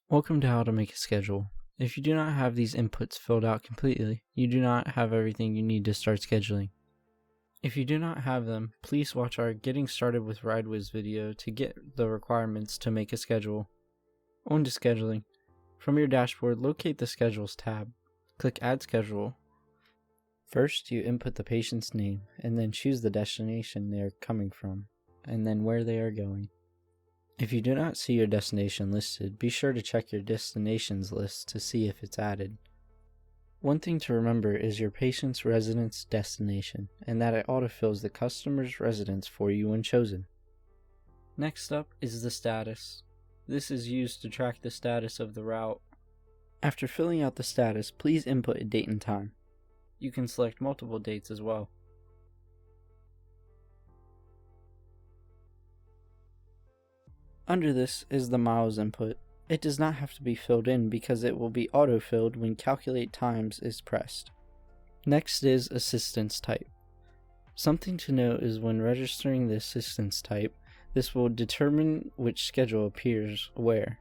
Welcome to How to Make a Schedule. If you do not have these inputs filled out completely, you do not have everything you need to start scheduling. If you do not have them, please watch our Getting Started with RideWiz video to get the requirements to make a schedule. On to scheduling. From your dashboard, locate the Schedules tab. Click Add Schedule. First, you input the patient's name, and then choose the destination they are coming from, and then where they are going. If you do not see your destination listed, be sure to check your destinations list to see if it's added. One thing to remember is your patient's residence destination, and that it autofills the customer's residence for you when chosen. Next up is the status. This is used to track the status of the route. After filling out the status, please input a date and time. You can select multiple dates as well. Under this is the miles input. It does not have to be filled in because it will be auto-filled when calculate times is pressed. Next is assistance type. Something to note is when registering the assistance type, this will determine which schedule appears where.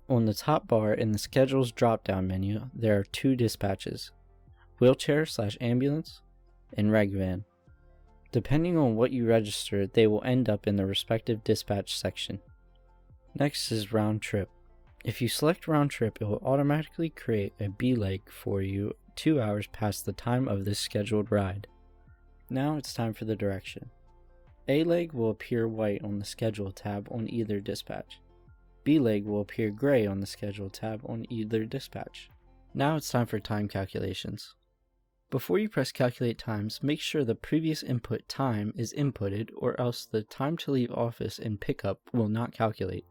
On the top bar in the schedules drop-down menu, there are two dispatches, wheelchair/ambulance and reg van. Depending on what you register, they will end up in the respective dispatch section. Next is round trip. If you select round trip, it will automatically create a B leg for you 2 hours past the time of this scheduled ride. Now it's time for the direction. A leg will appear white on the schedule tab on either dispatch. B leg will appear gray on the schedule tab on either dispatch. Now it's time for time calculations. Before you press calculate times, make sure the previous input time is inputted or else the time to leave office and pickup will not calculate.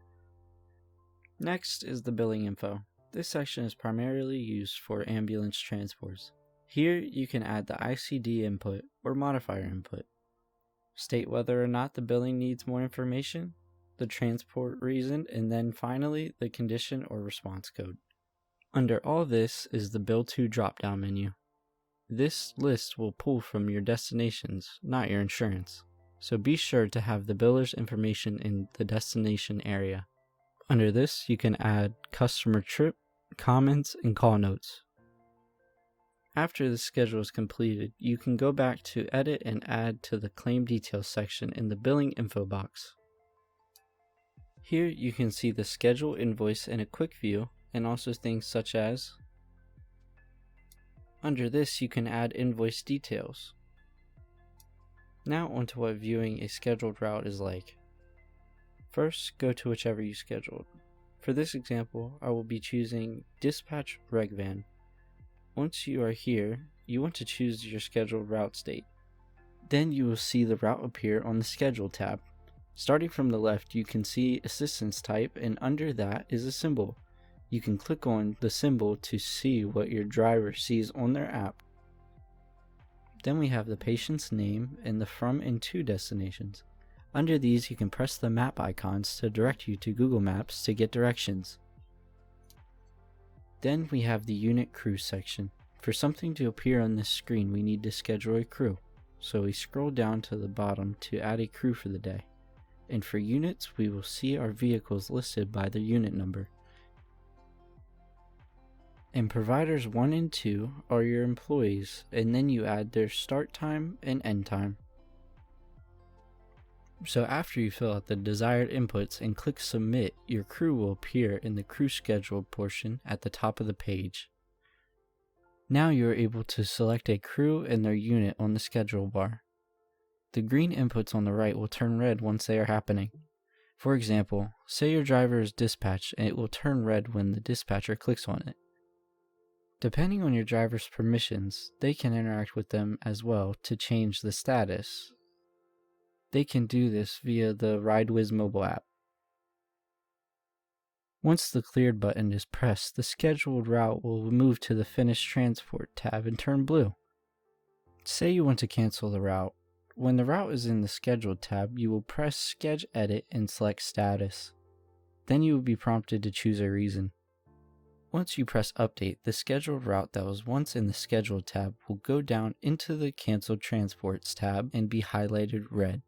Next is the billing info. This section is primarily used for ambulance transports. Here you can add the ICD input or modifier input. State whether or not the billing needs more information, the transport reason, and then finally the condition or response code. Under all this is the Bill To drop-down menu. This list will pull from your destinations, not your insurance, so be sure to have the biller's information in the destination area. Under this, you can add customer trip, comments, and call notes. After the schedule is completed, you can go back to edit and add to the claim details section in the billing info box. Here you can see the schedule invoice in a quick view, and also things such as under this, you can add invoice details. Now onto what viewing a scheduled route is like. First, go to whichever you scheduled. For this example, I will be choosing Dispatch Reg Van. Once you are here, you want to choose your scheduled route state. Then you will see the route appear on the Schedule tab. Starting from the left, you can see Assistance Type, and under that is a symbol. You can click on the symbol to see what your driver sees on their app. Then we have the patient's name and the from and to destinations. Under these, you can press the map icons to direct you to Google Maps to get directions. Then we have the unit crew section. For something to appear on this screen, we need to schedule a crew. So we scroll down to the bottom to add a crew for the day. And for units, we will see our vehicles listed by their unit number. And providers 1 and 2 are your employees, and then you add their start time and end time. So after you fill out the desired inputs and click submit, your crew will appear in the crew schedule portion at the top of the page. Now you are able to select a crew and their unit on the schedule bar. The green inputs on the right will turn red once they are happening. For example, say your driver is dispatched and it will turn red when the dispatcher clicks on it. Depending on your driver's permissions, they can interact with them as well to change the status. They can do this via the RideWiz mobile app. Once the cleared button is pressed, the scheduled route will move to the Finish Transport tab and turn blue. Say you want to cancel the route. When the route is in the Scheduled tab, you will press Schedule Edit and select Status. Then you will be prompted to choose a reason. Once you press Update, the scheduled route that was once in the Scheduled tab will go down into the Canceled Transports tab and be highlighted red.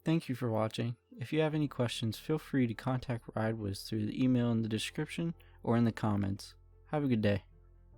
Thank you for watching. If you have any questions, feel free to contact RideWiz through the email in the description or in the comments. Have a good day.